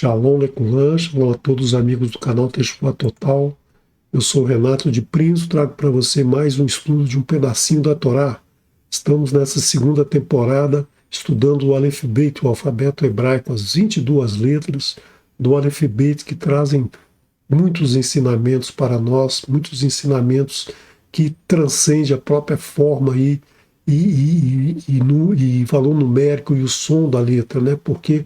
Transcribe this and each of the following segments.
Shalom Leculan, shalom a todos os amigos do canal Teshuvah Total. Eu sou Renato de Prinzo, trago para você mais um estudo de um pedacinho da Torá. Estamos nessa segunda temporada estudando o Aleph Bet, o alfabeto hebraico, as 22 letras do Aleph Bet que trazem muitos ensinamentos para nós, muitos ensinamentos que transcendem a própria forma e valor numérico e o som da letra, né? Porque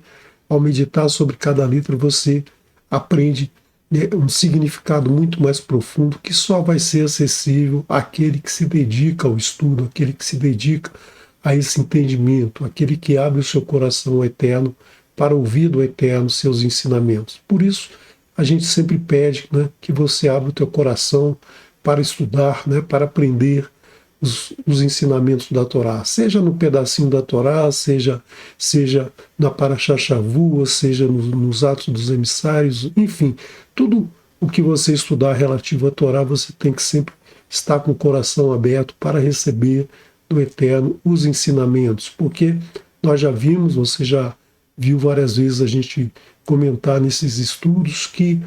ao meditar sobre cada letra você aprende, né, um significado muito mais profundo que só vai ser acessível àquele que se dedica ao estudo, àquele que se dedica a esse entendimento, aquele que abre o seu coração ao Eterno para ouvir do Eterno seus ensinamentos. Por isso, a gente sempre pede, né, que você abra o teu coração para estudar, né, para aprender os ensinamentos da Torá, seja no pedacinho da Torá, seja na Parashá Shavua, seja nos Atos dos Emissários, enfim, tudo o que você estudar relativo à Torá, você tem que sempre estar com o coração aberto para receber do Eterno os ensinamentos, porque nós já vimos, você já viu várias vezes a gente comentar nesses estudos que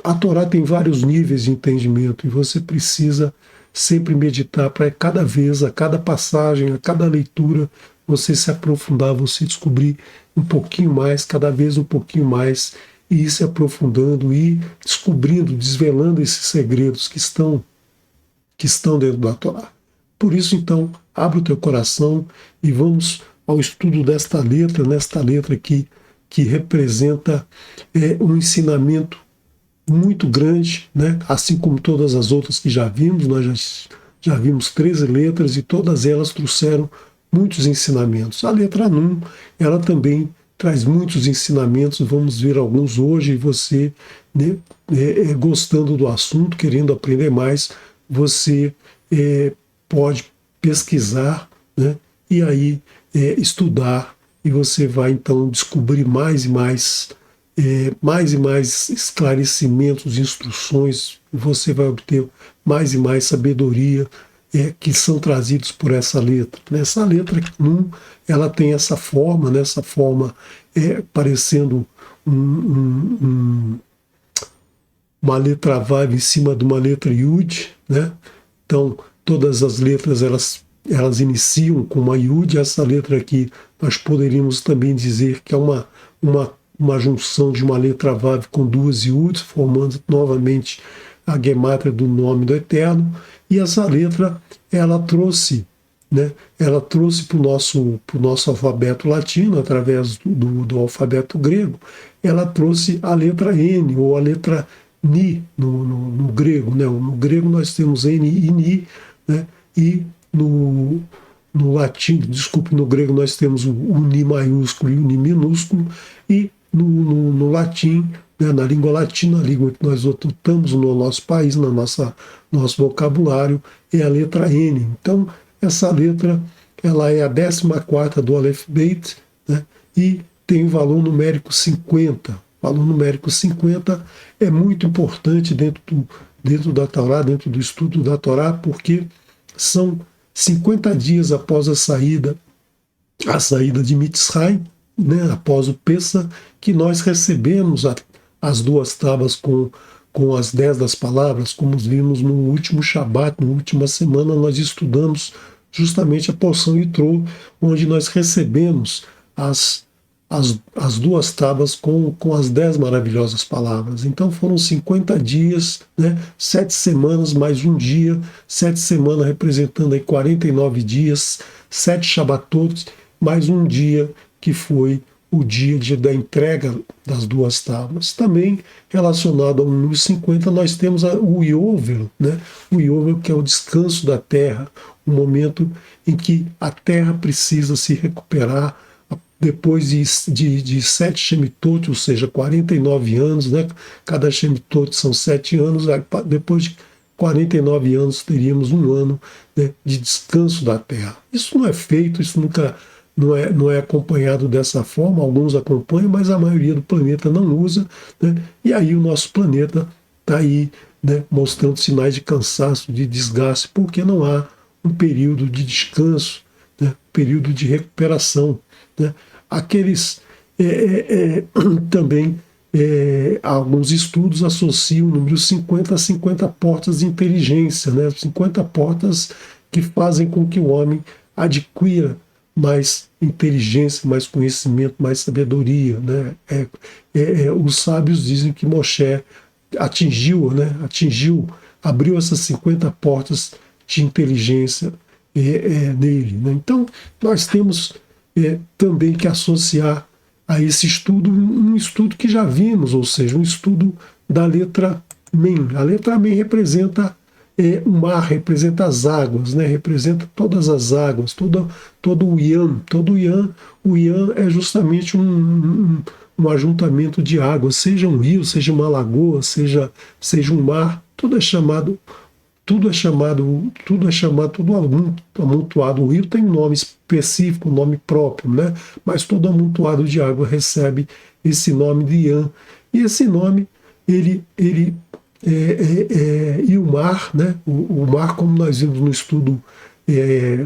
a Torá tem vários níveis de entendimento e você precisa sempre meditar para cada vez, a cada passagem, a cada leitura, você se aprofundar, você descobrir um pouquinho mais, cada vez um pouquinho mais, e ir se aprofundando e descobrindo, desvelando esses segredos que estão dentro da Torá. Por isso, então, abre o teu coração e vamos ao estudo desta letra, nesta letra aqui, que representa um ensinamento muito grande, né? Assim como todas as outras que já vimos, nós já vimos 13 letras e todas elas trouxeram muitos ensinamentos. A letra Nun, ela também traz muitos ensinamentos, vamos ver alguns hoje, e você, né, gostando do assunto, querendo aprender mais, você pode pesquisar, né, e aí estudar, e você vai então descobrir mais e mais esclarecimentos, instruções, você vai obter mais e mais sabedoria que são trazidos por essa letra. Essa letra ela tem essa forma, né, essa forma parecendo uma letra Vav em cima de uma letra Yud, né? Então todas as letras elas iniciam com uma Yud. Essa letra aqui nós poderíamos também dizer que é uma junção de uma letra Vav com duas Yuds, formando novamente a gemátria do nome do Eterno. E essa letra, ela trouxe para o nosso alfabeto latino, através do alfabeto grego, ela trouxe a letra N, ou a letra Ni, no grego. Né? No grego nós temos N e Ni, né? E no latim, desculpe, no grego nós temos o Ni maiúsculo e o Ni minúsculo, e no latim, né, na língua latina, a língua que nós adotamos no nosso país, nosso vocabulário, é a letra N. Então, essa letra ela é a 14ª do Aleph Bet, né, e tem o valor numérico 50. O valor numérico 50 é muito importante dentro da Torá, dentro do estudo da Torá, porque são 50 dias após a saída de Mitzrayim, né, após o Pessa, que nós recebemos as duas tábuas com as 10 das palavras, como vimos no último Shabat, na última semana, nós estudamos justamente a porção Yitro, onde nós recebemos as duas tábuas com as 10 maravilhosas palavras. Então foram 50 dias, né, 7 semanas mais um dia, 7 semanas representando aí 49 dias, 7 Shabatot mais um dia, que foi o dia da entrega das duas tábuas. Também relacionado ao número 50, nós temos o Yovel, né? O Yovel, que é o descanso da terra, um momento em que a terra precisa se recuperar depois de 7 Shemitot, ou seja, 49 anos, né? Cada Shemitot são 7 anos, depois de 49 anos teríamos um ano, né, de descanso da terra. Isso não é feito, isso nunca não é acompanhado dessa forma. Alguns acompanham, mas a maioria do planeta não usa, né? E aí o nosso planeta está aí, né, mostrando sinais de cansaço, de desgaste, porque não há um período de descanso, né, período de recuperação, né? Aqueles também alguns estudos associam o número 50 a 50 portas de inteligência, né? 50 portas que fazem com que o homem adquira mais inteligência, mais conhecimento, mais sabedoria, né? Os sábios dizem que Moshe atingiu, né? Abriu essas 50 portas de inteligência nele, né? Então, nós temos também que associar a esse estudo um estudo que já vimos, ou seja, um estudo da letra Mem. A letra Mem representa o mar, representa as águas, né? Representa todas as águas, todo o Yan. O Yan é justamente um ajuntamento de águas, seja um rio, seja uma lagoa, seja um mar, tudo amontoado. O rio tem um nome específico, um nome próprio, né? Mas todo amontoado de água recebe esse nome de Yan. E esse nome, e o mar, né? O mar, como nós vimos no estudo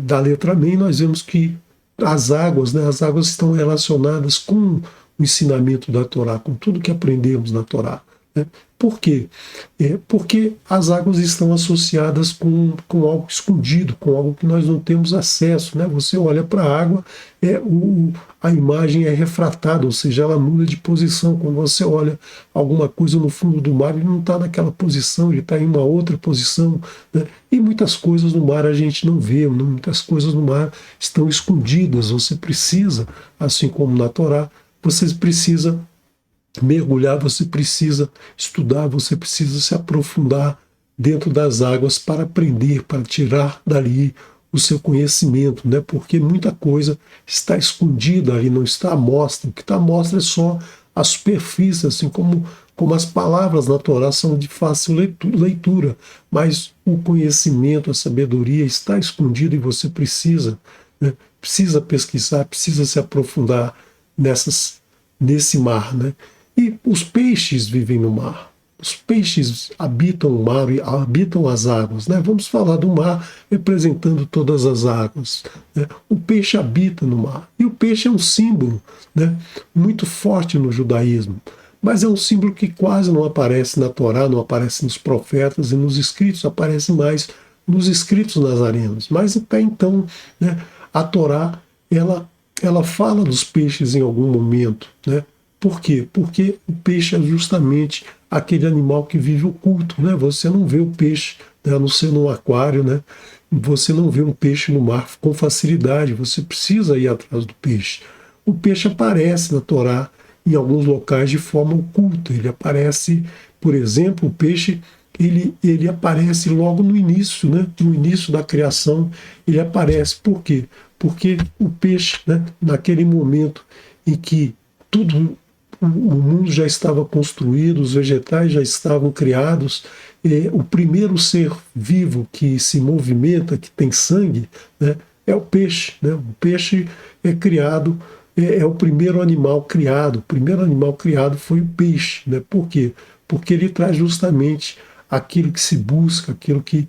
da letra Mem, nós vemos que as águas, né? As águas estão relacionadas com o ensinamento da Torá, com tudo que aprendemos na Torá. Né? Por quê? Porque as águas estão associadas com algo escondido, com algo que nós não temos acesso. Né? Você olha para a água, a imagem é refratada, ou seja, ela muda de posição. Quando você olha alguma coisa no fundo do mar, ele não está naquela posição, ele está em uma outra posição. Né? E muitas coisas no mar a gente não vê, muitas coisas no mar estão escondidas. Você precisa, assim como na Torá, você precisa mergulhar, você precisa estudar, você precisa se aprofundar dentro das águas para aprender, para tirar dali o seu conhecimento, né? Porque muita coisa está escondida ali, não está à mostra. O que está à mostra é só a superfície, assim como as palavras na Torá são de fácil leitura, mas o conhecimento, a sabedoria está escondido e você precisa, né? Precisa pesquisar, precisa se aprofundar nesse mar, né? E os peixes vivem no mar. Os peixes habitam o mar e habitam as águas. Né? Vamos falar do mar representando todas as águas. Né? O peixe habita no mar. E o peixe é um símbolo, né, muito forte no judaísmo. Mas é um símbolo que quase não aparece na Torá, não aparece nos profetas e nos escritos, aparece mais nos escritos nazarenos. Mas até então, né, a Torá ela fala dos peixes em algum momento, né? Por quê? Porque o peixe é justamente aquele animal que vive oculto, né? Você não vê o peixe, né, a não ser num aquário, né? Você não vê um peixe no mar com facilidade, você precisa ir atrás do peixe. O peixe aparece na Torá em alguns locais de forma oculta. Ele aparece, por exemplo, o peixe ele aparece logo no início, né? No início da criação, ele aparece. Por quê? Porque o peixe, né, naquele momento em que o mundo já estava construído, os vegetais já estavam criados, o primeiro ser vivo que se movimenta, que tem sangue, né, é o peixe. Né? O peixe é criado, é o primeiro animal criado. O primeiro animal criado foi o peixe. Né? Por quê? Porque ele traz justamente aquilo que se busca, aquilo que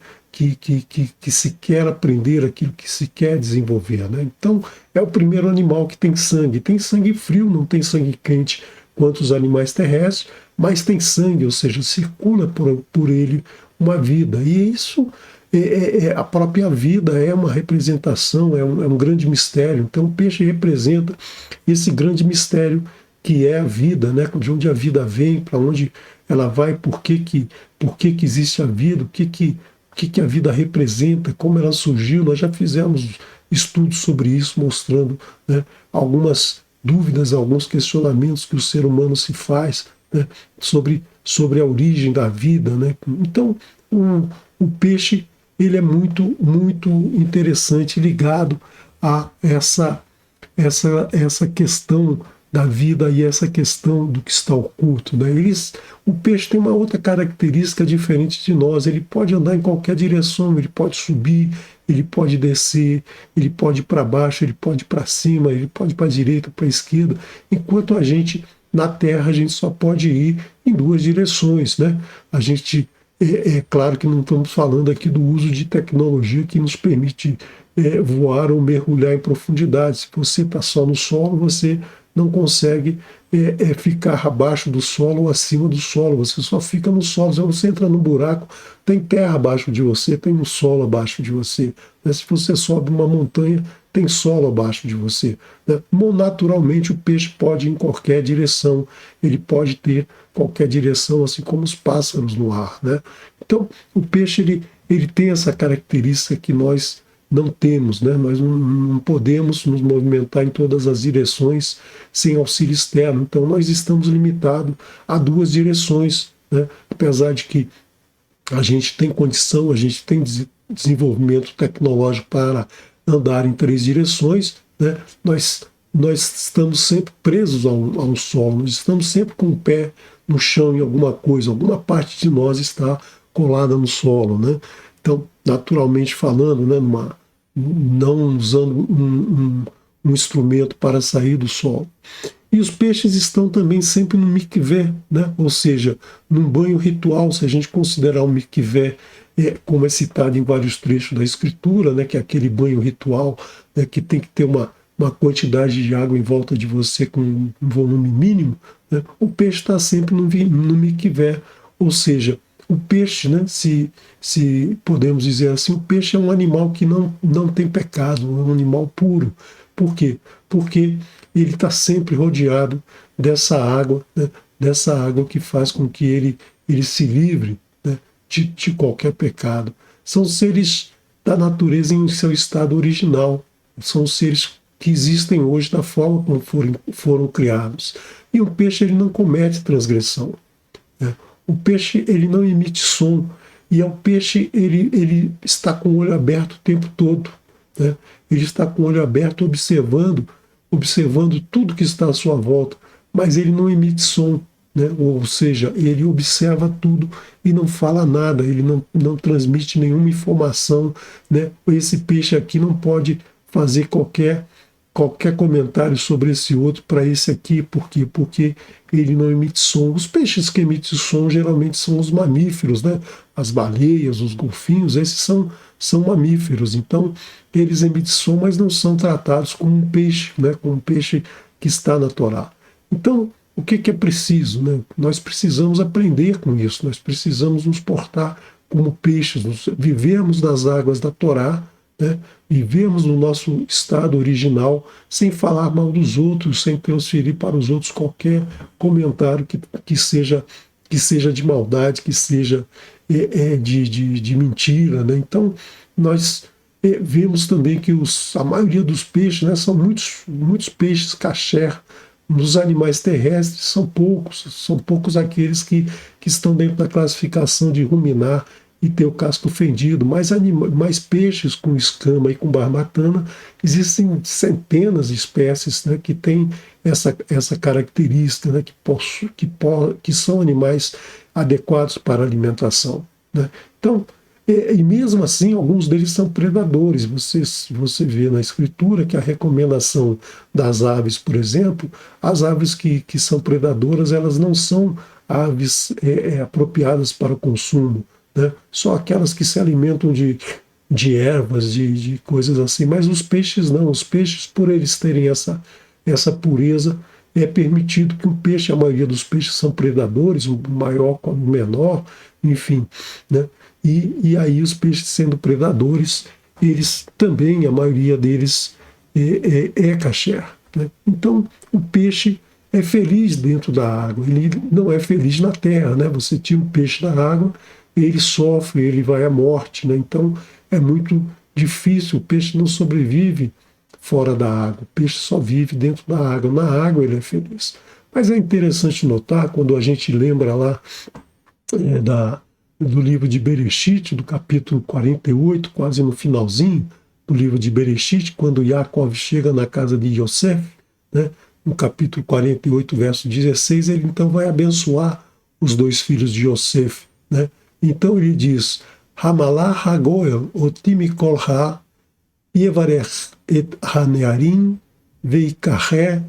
se quer aprender, aquilo que se quer desenvolver. Né? Então, é o primeiro animal que tem sangue frio, não tem sangue quente quanto os animais terrestres, mas tem sangue, ou seja, circula por ele uma vida. E isso, a própria vida é uma representação, é um grande mistério. Então, o peixe representa esse grande mistério que é a vida, né? De onde a vida vem, para onde ela vai, por que existe a vida, o que a vida representa, como ela surgiu. Nós já fizemos estudos sobre isso, mostrando, né, algumas dúvidas, alguns questionamentos que o ser humano se faz, né, sobre a origem da vida. Né? Então, o peixe ele é muito, muito interessante, ligado a essa questão da vida e essa questão do que está oculto. Né? O peixe tem uma outra característica diferente de nós. Ele pode andar em qualquer direção, ele pode subir, ele pode descer, ele pode ir para baixo, ele pode ir para cima, ele pode ir para a direita, para a esquerda, enquanto a gente, na Terra, a gente só pode ir em duas direções. Né? A gente, é claro que não estamos falando aqui do uso de tecnologia que nos permite voar ou mergulhar em profundidade. Se você está só no solo, você não consegue ficar abaixo do solo ou acima do solo, você só fica no solo. Se você entra num buraco, tem terra abaixo de você, tem um solo abaixo de você. Né? Se você sobe uma montanha, tem solo abaixo de você. Né? Naturalmente o peixe pode ir em qualquer direção, ele pode ter qualquer direção, assim como os pássaros no ar. Né? Então o peixe ele tem essa característica que nós não temos, né? Nós não podemos nos movimentar em todas as direções sem auxílio externo. Então nós estamos limitados a duas direções, né? Apesar de que a gente tem condição, a gente tem desenvolvimento tecnológico para andar em três direções, né? Nós estamos sempre presos ao solo, nós estamos sempre com o pé no chão em alguma coisa, alguma parte de nós está colada no solo, né? Então, naturalmente falando, né, não usando um instrumento para sair do solo. E os peixes estão também sempre no mikvé, né? Ou seja, num banho ritual, se a gente considerar o mikvé como é citado em vários trechos da escritura, né, que é aquele banho ritual, né, que tem que ter uma quantidade de água em volta de você com um volume mínimo, né? O peixe está sempre no mikvé, ou seja, o peixe, né, se podemos dizer assim, o peixe é um animal que não tem pecado, é um animal puro. Por quê? Porque ele está sempre rodeado dessa água, né, dessa água que faz com que ele se livre, né, de qualquer pecado. São seres da natureza em seu estado original, são seres que existem hoje da forma como foram criados. E o peixe ele não comete transgressão, né? O peixe ele não emite som, e o peixe ele está com o olho aberto o tempo todo, né? Ele está com o olho aberto observando tudo que está à sua volta, mas ele não emite som, né? Ou seja, ele observa tudo e não fala nada, ele não transmite nenhuma informação, né? Esse peixe aqui não pode fazer qualquer comentário sobre esse outro para esse aqui, por quê? Porque ele não emite som. Os peixes que emitem som geralmente são os mamíferos, né? As baleias, os golfinhos, esses são mamíferos, então eles emitem som, mas não são tratados como um peixe, né? Como um peixe que está na Torá. Então, o que é preciso, né? Nós precisamos aprender com isso, nós precisamos nos portar como peixes, vivermos nas águas da Torá, né? Vivemos no nosso estado original, sem falar mal dos outros, sem transferir para os outros qualquer comentário que seja de maldade, que seja de mentira, né? Então, nós vemos também que a maioria dos peixes, né, são muitos peixes kasher. Nos animais terrestres são poucos aqueles que estão dentro da classificação de ruminar e ter o casco fendido. Mais peixes com escama e com barbatana, existem centenas de espécies, né, que têm essa característica, né, que são animais adequados para a alimentação, né? Então, e mesmo assim, alguns deles são predadores. Você vê na escritura que a recomendação das aves, por exemplo, as aves que são predadoras, elas não são aves apropriadas para o consumo, né? Só aquelas que se alimentam de ervas, de coisas assim. Mas os peixes não. Os peixes, por eles terem essa pureza, é permitido que o peixe, a maioria dos peixes são predadores, o maior como o menor, enfim, né? E aí os peixes sendo predadores, eles também, a maioria deles é kasher, né? Então o peixe é feliz dentro da água, ele não é feliz na terra, né? Você tira o peixe da água, ele sofre, ele vai à morte, né? Então é muito difícil, o peixe não sobrevive fora da água, o peixe só vive dentro da água, na água ele é feliz. Mas é interessante notar, quando a gente lembra lá do livro de Bereshit, do capítulo 48, quase no finalzinho do livro de Bereshit, quando Yaakov chega na casa de Yosef, né, no capítulo 48, verso 16, ele então vai abençoar os dois filhos de Yosef, né? Então ele diz: Hamalah Hagoel Otimikol Ha Yevarech et Hanearim Veikaché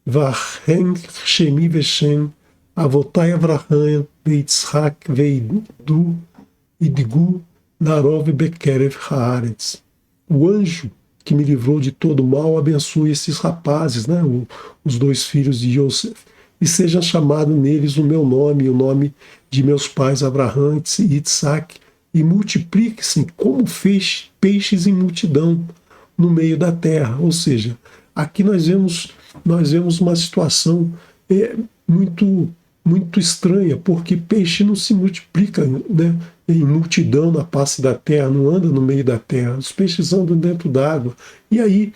Vachen Shemi Veshem Avotai Avraham Veitzhak Veidu Idgu Narov Bekerev Haaretz. O anjo que me livrou de todo mal, abençoe esses rapazes, né, os dois filhos de Yosef, e seja chamado neles o meu nome, o nome de meus pais Abraão e Isaac, e multiplique-se como peixes em multidão no meio da terra. Ou seja, aqui nós vemos uma situação muito estranha, porque peixe não se multiplica, né, em multidão na face da terra, não anda no meio da terra, os peixes andam dentro d'água. E aí,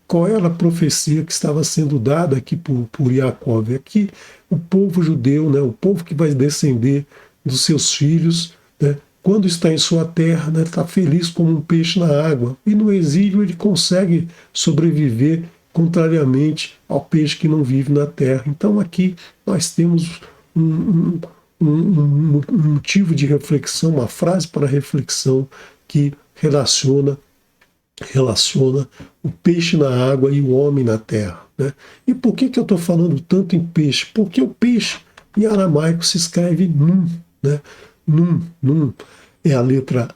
qual era a profecia que estava sendo dada aqui por Jacob? É que o povo judeu, né, o povo que vai descender dos seus filhos, né, quando está em sua terra, né, está feliz como um peixe na água, e no exílio ele consegue sobreviver contrariamente ao peixe que não vive na terra. Então aqui nós temos um motivo de reflexão, uma frase para reflexão que relaciona o peixe na água e o homem na terra, né? E por que eu estou falando tanto em peixe? Porque o peixe em aramaico se escreve nun, né? Nun é a letra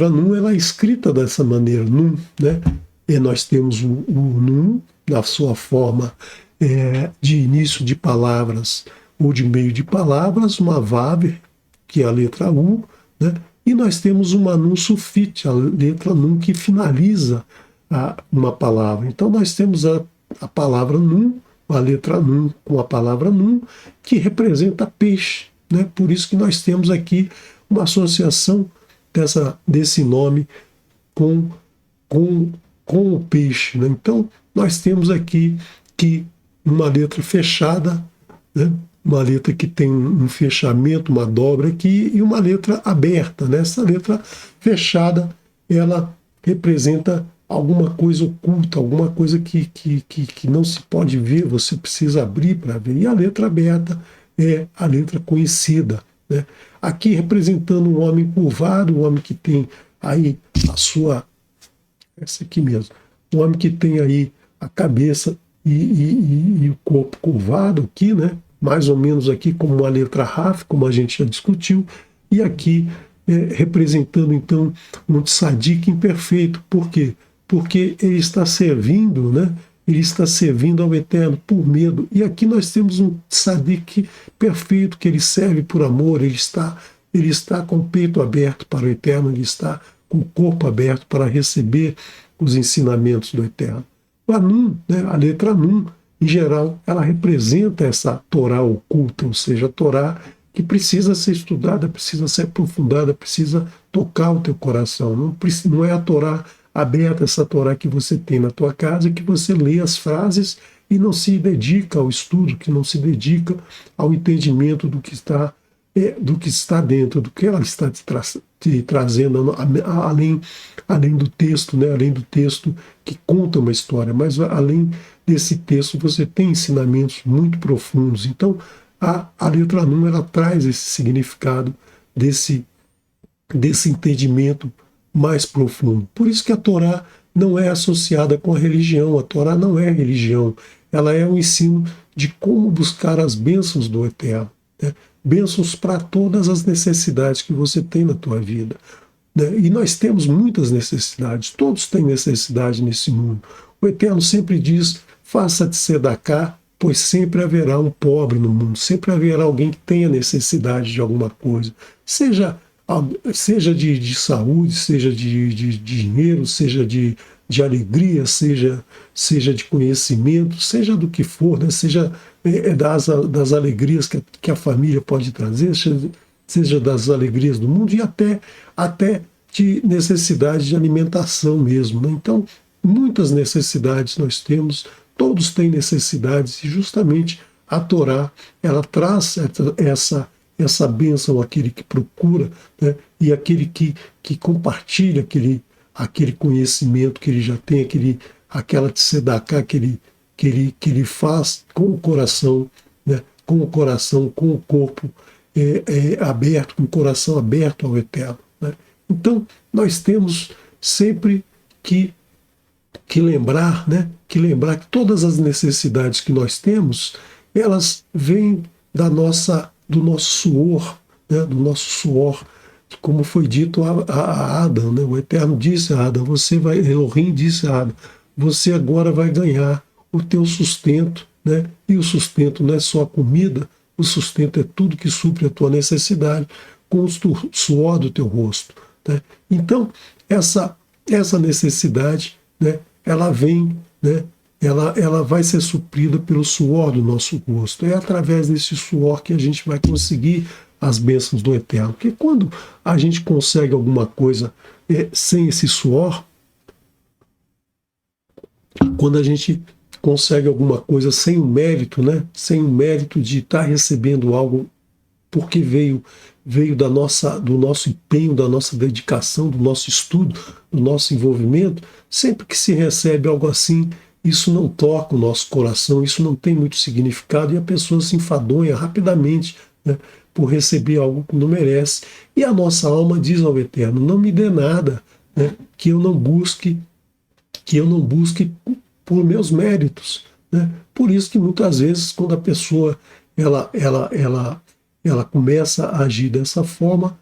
nun, ela é escrita dessa maneira, nun, né? E nós temos o nun na sua forma de início de palavras ou de meio de palavras, uma vav, que é a letra U, né? E nós temos uma nun sufite, a letra nun que finaliza uma palavra. Então nós temos a palavra nun, a letra nun com a palavra nun, que representa peixe, né? Por isso que nós temos aqui uma associação desse nome com o peixe, né? Então nós temos aqui que uma letra fechada, né? Uma letra que tem um fechamento, uma dobra aqui, e uma letra aberta, né? Essa letra fechada, ela representa alguma coisa oculta, alguma coisa que não se pode ver, você precisa abrir para ver. E a letra aberta é a letra conhecida, né? Aqui representando um homem curvado, um homem que tem aí essa aqui mesmo, um homem que tem aí a cabeça e o corpo curvado aqui, né? Mais ou menos aqui como uma letra Raf, como a gente já discutiu, e aqui representando então um tzadik imperfeito. Por quê? Porque ele está servindo, né? Ele está servindo ao Eterno por medo. E aqui nós temos um tzadik perfeito, que ele serve por amor, ele está com o peito aberto para o Eterno, ele está com o corpo aberto para receber os ensinamentos do Eterno. A Nun, né, a letra Nun, em geral, ela representa essa Torá oculta, ou seja, a Torá que precisa ser estudada, precisa ser aprofundada, precisa tocar o teu coração. Não é a Torá aberta, essa Torá que você tem na tua casa, que você lê as frases e não se dedica ao estudo, que não se dedica ao entendimento do que está dentro, do que ela está te trazendo, além do texto, né? Além do texto que conta uma história, mas além desse texto você tem ensinamentos muito profundos. Então a letra Nun, ela traz esse significado desse entendimento mais profundo. Por isso que a Torá não é associada com a religião. A Torá não é religião, ela é um ensino de como buscar as bênçãos do Eterno, né? Bênçãos para todas as necessidades que você tem na tua vida, né? E nós temos muitas necessidades, todos têm necessidade nesse mundo. O Eterno sempre diz: faça-te sedacá, pois sempre haverá um pobre no mundo, sempre haverá alguém que tenha necessidade de alguma coisa, seja de saúde, seja de dinheiro, seja de alegria, seja de conhecimento, seja do que for, né? Seja das alegrias que a família pode trazer, seja das alegrias do mundo, e até de necessidade de alimentação mesmo, né? Então, muitas necessidades nós temos, todos têm necessidades, e justamente a Torá, ela traz essa bênção àquele que procura, né? E aquele que compartilha aquele conhecimento que ele já tem, aquela tzedakah que ele faz com o coração, né? Com o coração, com o corpo aberto, com o coração aberto ao Eterno, né? Então, nós temos sempre que lembrar, né? Que todas as necessidades que nós temos, elas vêm do nosso suor, né? Do nosso suor como foi dito a Adão, né? O Eterno disse a Adão, Elohim disse a Adão, você agora vai ganhar o teu sustento, né? E o sustento não é só a comida, o sustento é tudo que supre a tua necessidade com o suor do teu rosto, né? Então, essa necessidade, né? Ela vem, né? Ela vai ser suprida pelo suor do nosso rosto. É através desse suor que a gente vai conseguir as bênçãos do Eterno. Porque quando a gente consegue alguma coisa sem esse suor, quando a gente consegue alguma coisa sem o mérito, né? Sem o mérito de estar recebendo algo porque veio do nosso empenho, da nossa dedicação, do nosso estudo, do nosso envolvimento, sempre que se recebe algo assim, isso não toca o nosso coração, isso não tem muito significado e a pessoa se enfadonha rapidamente, né, por receber algo que não merece. E a nossa alma diz ao Eterno, não me dê nada, né, que eu não busque por meus méritos, né? Por isso que muitas vezes quando a pessoa ela começa a agir dessa forma,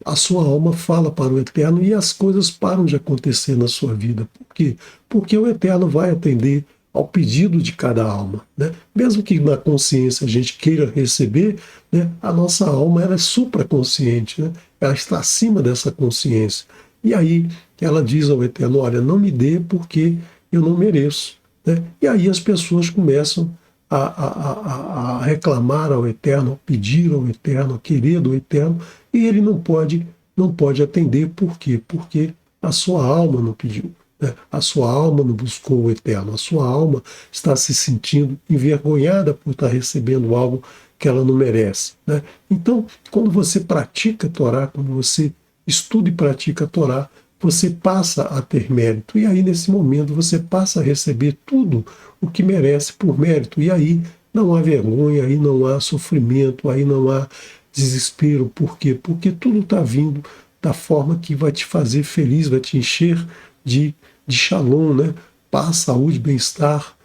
a sua alma fala para o Eterno e as coisas param de acontecer na sua vida. Por quê? Porque o Eterno vai atender ao pedido de cada alma, né? Mesmo que na consciência a gente queira receber, né, a nossa alma ela é supraconsciente, né? Ela está acima dessa consciência. E aí ela diz ao Eterno, olha, não me dê porque eu não mereço, né? E aí as pessoas começam a reclamar ao Eterno, a pedir ao Eterno, a querer do Eterno, e ele não pode atender. Por quê? Porque a sua alma não pediu, né? A sua alma não buscou o Eterno, a sua alma está se sentindo envergonhada por estar recebendo algo que ela não merece, né? Então, quando você pratica a Torá, quando você estuda e pratica a Torá, você passa a ter mérito. E aí, nesse momento, você passa a receber tudo o que merece por mérito. E aí não há vergonha, aí não há sofrimento, aí não há desespero. Por quê? Porque tudo está vindo da forma que vai te fazer feliz, vai te encher de shalom, né? Paz, saúde, bem-estar,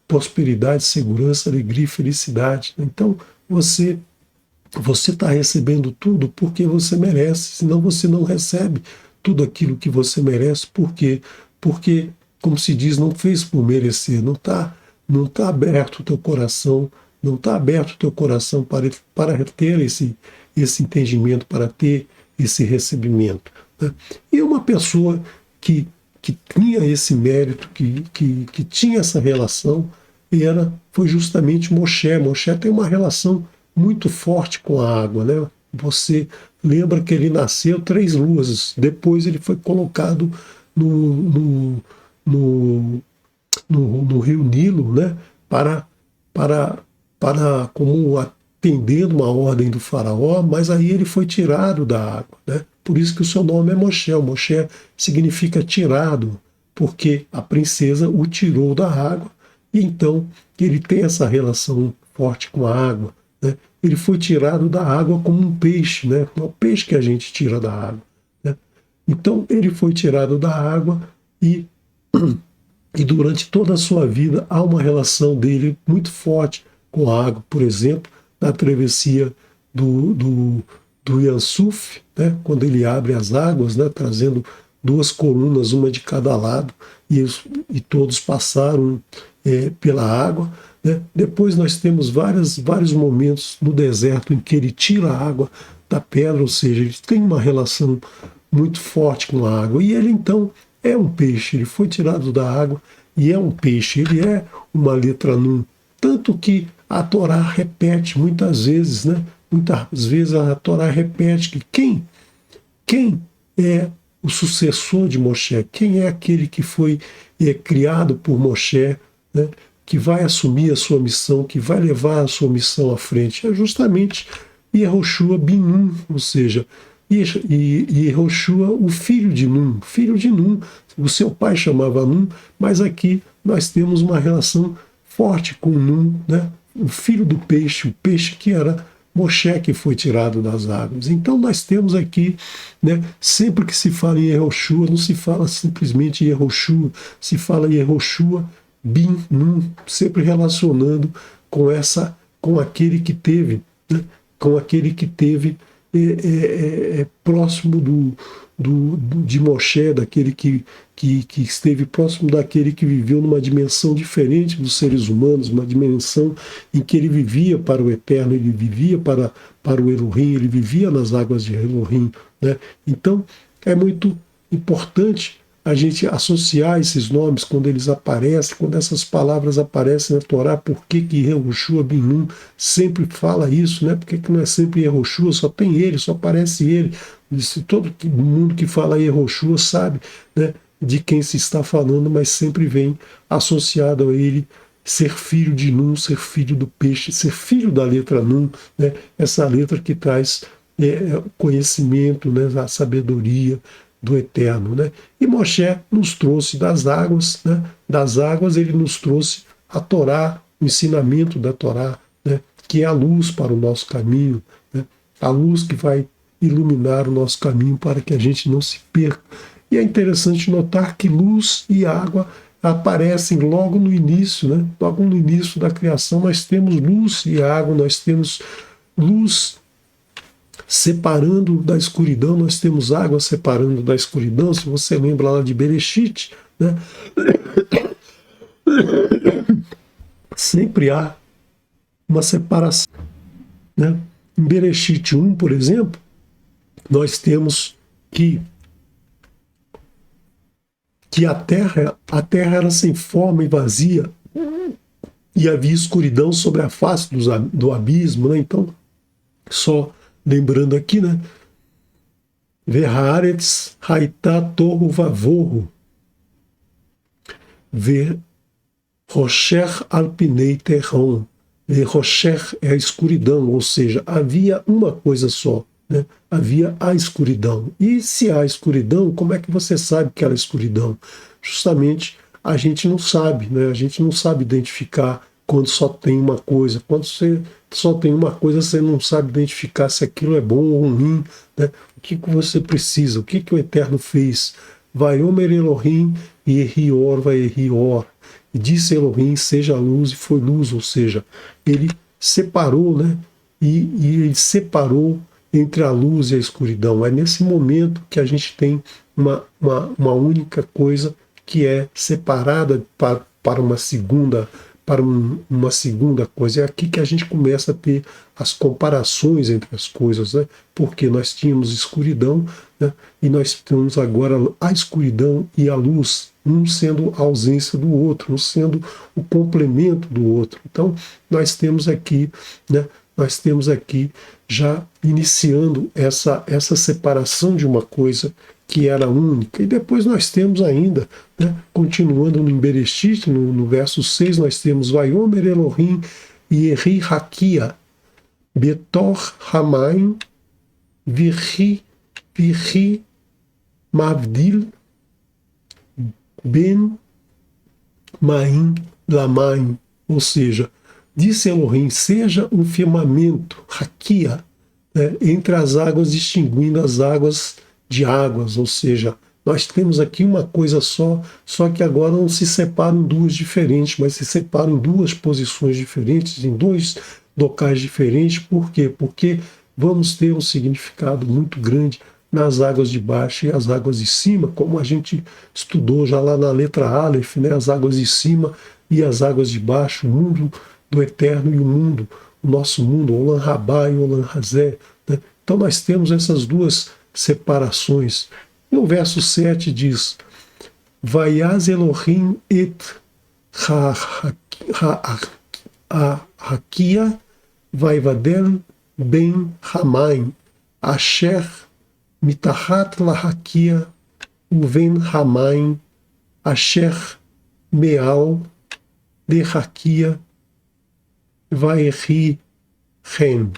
prosperidade, segurança, alegria e felicidade. Então, você está recebendo tudo porque você merece, senão você não recebe tudo aquilo que você merece. Por quê? Porque, como se diz, não fez por merecer, não tá aberto o teu coração, não está aberto o teu coração para ter esse entendimento, para ter esse recebimento, né? E uma pessoa que tinha esse mérito, que tinha essa relação, foi justamente Moshe. Moshe tem uma relação muito forte com a água, né? Você lembra que ele nasceu 3 luas, depois ele foi colocado no, no, no rio Nilo, né? Para como atendendo uma ordem do faraó, mas aí ele foi tirado da água, né? Por isso que o seu nome é Moshe. O Moshe significa tirado, porque a princesa o tirou da água, e então ele tem essa relação forte com a água, né? Ele foi tirado da água como um peixe, né? É o peixe que a gente tira da água, né? Então ele foi tirado da água e durante toda a sua vida há uma relação dele muito forte com a água. Por exemplo, na travessia do Yansuf, né, quando ele abre as águas, né, trazendo 2 colunas, uma de cada lado, e todos passaram pela água, né. Depois nós temos vários momentos no deserto em que ele tira a água da pedra, ou seja, ele tem uma relação muito forte com a água. E ele então é um peixe, ele foi tirado da água e é um peixe, ele é uma letra Nun. Tanto que a Torá repete muitas vezes, né? Muitas vezes a Torá repete que quem é o sucessor de Moshe, quem é aquele que foi criado por Moshe, né? Que vai assumir a sua missão, que vai levar a sua missão à frente, é justamente Yehoshua bin Nun, ou seja, Yehoshua, o filho de Nun. O seu pai chamava Nun, mas aqui nós temos uma relação forte com Nun, né? O filho do peixe, o peixe que era Moshe, que foi tirado das águas. Então nós temos aqui, né, sempre que se fala em Yehoshua, não se fala simplesmente Yehoshua, se fala Yehoshua bin Nun, sempre relacionando com aquele que teve, né, com aquele que teve é próximo de Moshe, daquele que esteve próximo daquele que viveu numa dimensão diferente dos seres humanos, uma dimensão em que ele vivia para o eterno, ele vivia para o Elohim, ele vivia nas águas de Elohim, né? Então, é muito importante a gente associar esses nomes quando eles aparecem, quando essas palavras aparecem na Torá. Por que Yehoshua Ben Nun sempre fala isso, né? Por que não é sempre Yehoshua, só tem ele, só aparece ele? Todo mundo que fala Yehoshua sabe, né, de quem se está falando, mas sempre vem associado a ele ser filho de Nun, ser filho do peixe, ser filho da letra Nun, né? Essa letra que traz conhecimento, né, a sabedoria do Eterno, né? E Moshe nos trouxe das águas, né? Das águas ele nos trouxe a Torá, o ensinamento da Torá, né? Que é a luz para o nosso caminho, né? A luz que vai iluminar o nosso caminho para que a gente não se perca. E é interessante notar que luz e água aparecem logo no início, né? Logo no início da criação nós temos luz e água, nós temos luz separando da escuridão, nós temos água separando da escuridão. Se você lembra lá de Bereshit, né? Sempre há uma separação, né? Em Bereshit 1, por exemplo, nós temos que a terra era sem forma e vazia, e havia escuridão sobre a face do abismo, né? Então, só lembrando aqui, né? Ve'haaretz haitá tohu vavohu, ve'rosher al pinei terron. Ve'rosher é a escuridão, ou seja, havia uma coisa só, né? Havia a escuridão. E se há escuridão, como é que você sabe que era escuridão? Justamente a gente não sabe, né? A gente não sabe identificar quando só tem uma coisa. Quando você só tem uma coisa, você não sabe identificar se aquilo é bom ou ruim, né? O que você precisa? O que o Eterno fez? Vaiomer Elohim Yehior Vayehior. E disse Elohim, seja luz, e foi luz, ou seja, ele separou, né? E ele separou entre a luz e a escuridão. É nesse momento que a gente tem uma única coisa que é separada para uma segunda coisa. É aqui que a gente começa a ter as comparações entre as coisas, né? Porque nós tínhamos escuridão, né? E nós temos agora a escuridão e a luz, um sendo a ausência do outro, um sendo o complemento do outro. Então, nós temos aqui, né? Nós temos aqui já iniciando essa separação de uma coisa que era única. E depois nós temos ainda, né, continuando no Bereshit, no verso 6, nós temos Vaiomer Elohim Yehi Hakia Betor Hamaim Virhi Mavdil Ben Maim Lamaim. Ou seja, disse Elohim, seja um firmamento, Hakia, né, entre as águas, distinguindo as águas de águas, ou seja, nós temos aqui uma coisa só que agora não se separam em duas diferentes, mas se separam em duas posições diferentes, em dois locais diferentes. Por quê? Porque vamos ter um significado muito grande nas águas de baixo e as águas de cima, como a gente estudou já lá na letra Aleph, né? As águas de cima e as águas de baixo, o mundo do eterno e o nosso mundo, Olam Rabá e Olam Hazé, né? Então nós temos essas duas separações. No verso 7 diz: Vayaz Elohim et Hakia Vaivadel Ben Hamaim Asher Mitahat Lahakia Uven Hamaim Asher Meal de Hakia Vaehi Ren.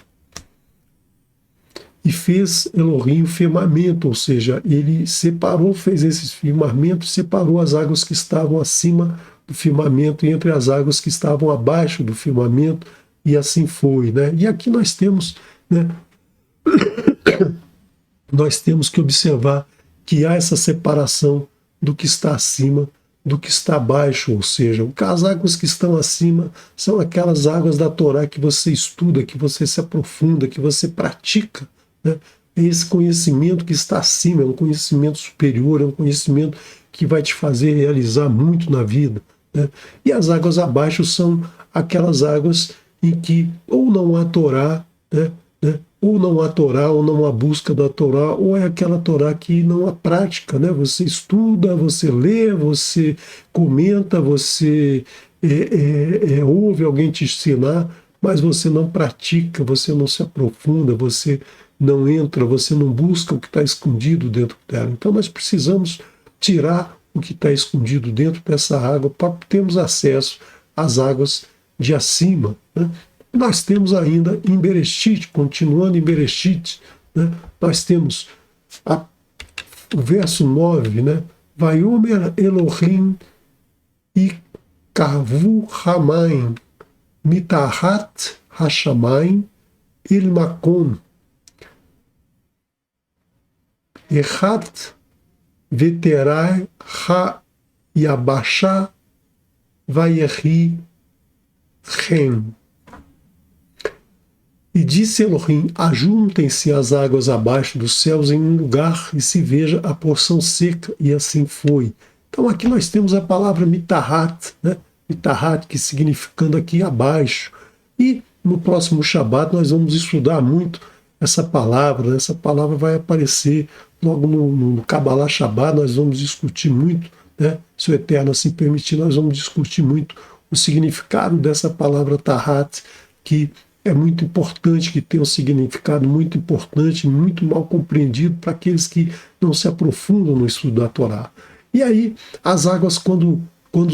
E fez Elohim o firmamento, ou seja, ele separou, fez esse firmamento, separou as águas que estavam acima do firmamento e entre as águas que estavam abaixo do firmamento, e assim foi, né? E aqui nós temos, né, nós temos que observar que há essa separação do que está acima do que está abaixo, ou seja, as águas que estão acima são aquelas águas da Torá que você estuda, que você se aprofunda, que você pratica, né? É esse conhecimento que está acima, é um conhecimento superior, é um conhecimento que vai te fazer realizar muito na vida, né? E as águas abaixo são aquelas águas em que ou não há Torá, né? Ou não há Torá, ou não há busca da Torá, ou é aquela Torá que não há prática, né? Você estuda, você lê, você comenta, você ouve alguém te ensinar, mas você não pratica, você não se aprofunda, você não entra, você não busca o que está escondido dentro dela. Então nós precisamos tirar o que está escondido dentro dessa água para termos acesso às águas de acima, né? Nós temos ainda em Bereshit, continuando em Bereshit, né? Nós temos o verso 9, né? Vaiomer Elohim e Kavu Hamaim Mitahat Hashamayim Ilmakon Echat Veterai Ha Yabasha Vayehi Chem. E disse Elohim: ajuntem-se as águas abaixo dos céus em um lugar e se veja a porção seca. E assim foi. Então aqui nós temos a palavra mitahat, né? Mitahat, que significando aqui abaixo. E no próximo Shabat nós vamos estudar muito essa palavra. Essa palavra vai aparecer logo no Kabbalah Shabbat. Nós vamos discutir muito, né? Se o Eterno assim permitir, nós vamos discutir muito o significado dessa palavra tahat, que é muito importante, que tem um significado muito importante, muito mal compreendido para aqueles que não se aprofundam no estudo da Torá. E aí, as águas, quando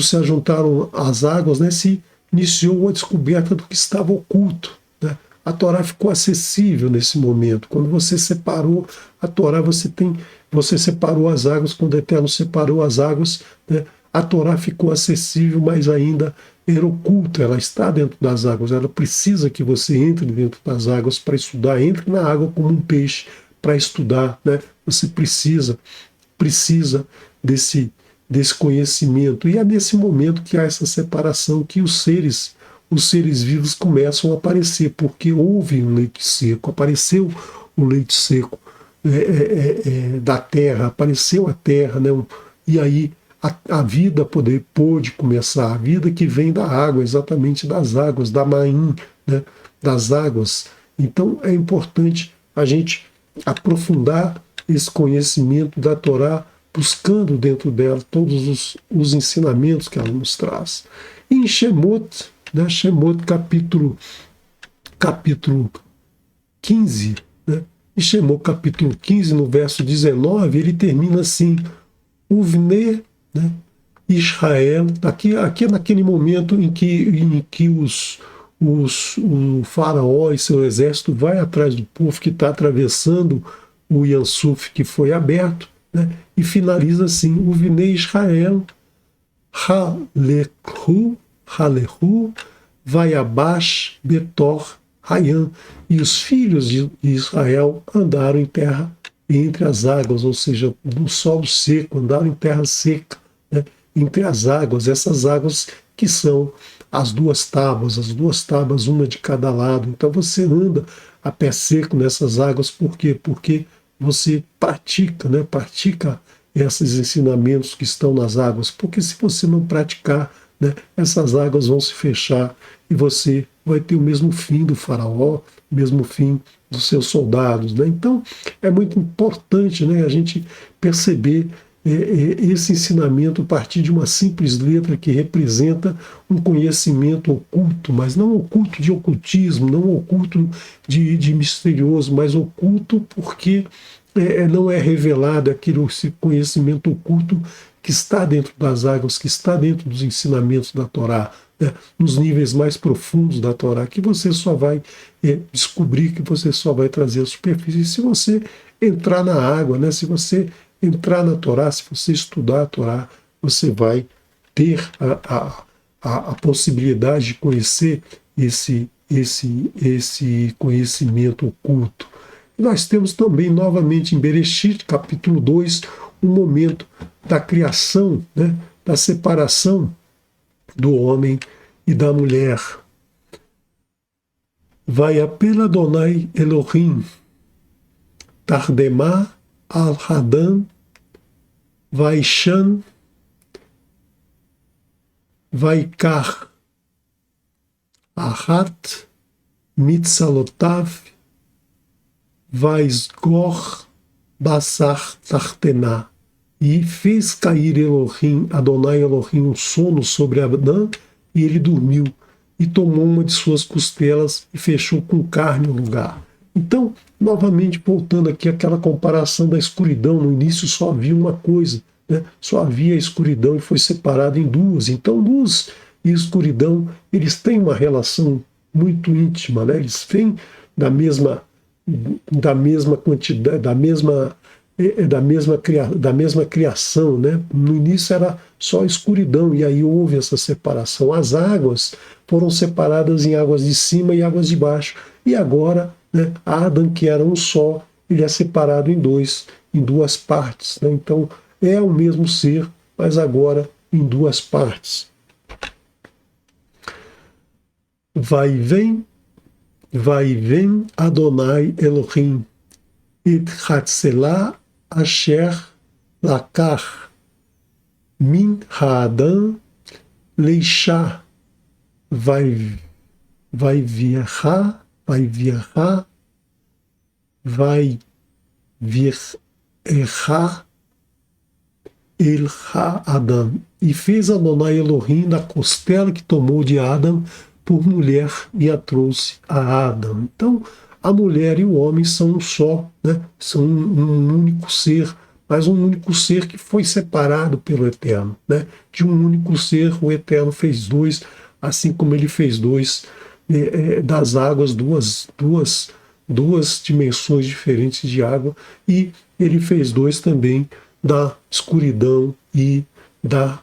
se ajuntaram as águas, né, se iniciou a descoberta do que estava oculto, né? A Torá ficou acessível nesse momento. Quando você separou a Torá, você separou as águas, quando o Eterno separou as águas, né, a Torá ficou acessível, mas ainda era oculta, ela está dentro das águas, ela precisa que você entre dentro das águas para estudar, entre na água como um peixe para estudar, né? Você precisa desse conhecimento, e é nesse momento que há essa separação que os seres vivos começam a aparecer, porque houve um leite seco, apareceu o leite seco da terra, apareceu a terra, né? E aí a vida pôde começar, a vida que vem da água, exatamente das águas, da Maim, né? Das águas. Então é importante a gente aprofundar esse conhecimento da Torá, buscando dentro dela todos os ensinamentos que ela nos traz. E em Shemot, né? Shemot capítulo 15, né? Em Shemot capítulo 15, no verso 19, ele termina assim: Uvne, né? Israel, aqui é naquele momento em que o faraó e seu exército vai atrás do povo que está atravessando o Yansuf que foi aberto, né? E finaliza assim: Uvne Israel, Halehu, Vayabash, Betor, Hayan. E os filhos de Israel andaram em terra entre as águas, ou seja, no solo seco, andaram em terra seca, né? Entre as águas, essas águas que são as duas tábuas, uma de cada lado. Então você anda a pé seco nessas águas, por quê? Porque você pratica, né? Pratica esses ensinamentos que estão nas águas, porque se você não praticar, né, essas águas vão se fechar e você vai ter o mesmo fim do faraó, o mesmo fim dos seus soldados, né? Então é muito importante, né, a gente perceber esse ensinamento a partir de uma simples letra que representa um conhecimento oculto, mas não oculto de ocultismo, não oculto de misterioso, mas oculto porque não é revelado esse conhecimento oculto que está dentro das águas, que está dentro dos ensinamentos da Torá, né, nos níveis mais profundos da Torá, que você só vai descobrir, que você só vai trazer à superfície se você entrar na água, né, se você entrar na Torá, se você estudar a Torá, você vai ter a possibilidade de conhecer esse conhecimento oculto. E nós temos também, novamente, em Bereshit, capítulo 2, um momento da criação, né, da separação do homem e da mulher. Vai apela Adonai Elohim, Tardemá, Al-Hadan, Vaishan, Vaikar, Ahat, Mitzalotav, Vaisgor, Basar Tartená. E fez cair Elohim, Adonai Elohim, um sono sobre Adão, e ele dormiu, e tomou uma de suas costelas e fechou com carne o lugar. Então, novamente, voltando aqui àquela comparação da escuridão, no início só havia uma coisa, né? Só havia a escuridão e foi separado em duas. Então, luz e escuridão, eles têm uma relação muito íntima, né? Eles vêm da mesma quantidade, da mesma criação, né? No início era só escuridão e aí houve essa separação. As águas foram separadas em águas de cima e águas de baixo. E agora, né, Adam, que era um só, ele é separado em duas partes, né? Então é o mesmo ser, mas agora em duas partes. Vai e vem Adonai Elohim, et Hatzelah Asher Lakar, Min Ha'adam Leishá, vai virá El Ha'adam. E fez Adonai Elohim da costela que tomou de Adam por mulher e a trouxe a Adam. Então, a mulher e o homem são um só, né? São um único ser, mas um único ser que foi separado pelo Eterno, né? De um único ser, o Eterno fez dois, assim como ele fez dois das águas, duas dimensões diferentes de água, e ele fez dois também da escuridão e da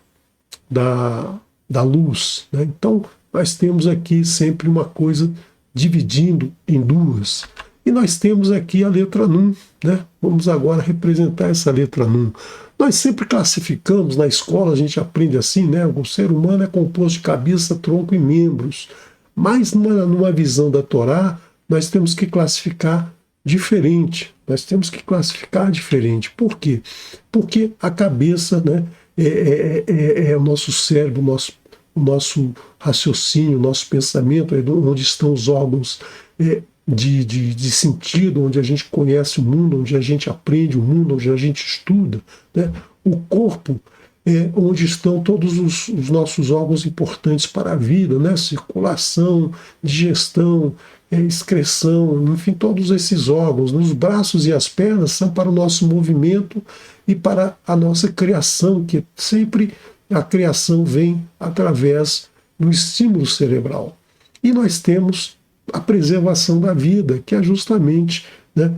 luz, né? Então, nós temos aqui sempre uma coisa dividindo em duas. E nós temos aqui a letra Nun, né? Vamos agora representar essa letra Nun. Nós sempre classificamos, na escola a gente aprende assim, né? O ser humano é composto de cabeça, tronco e membros. Mas numa visão da Torá, nós temos que classificar diferente. Por quê? Porque a cabeça, né, é o nosso cérebro, o nosso raciocínio, o nosso pensamento, é onde estão os órgãos de sentido, onde a gente conhece o mundo, onde a gente aprende o mundo, onde a gente estuda, né? O corpo é onde estão todos os nossos órgãos importantes para a vida, né? Circulação, digestão, excreção, enfim, todos esses órgãos. Os braços e as pernas são para o nosso movimento e para a nossa criação, que sempre a criação vem através do estímulo cerebral. E nós temos a preservação da vida, que é justamente, né,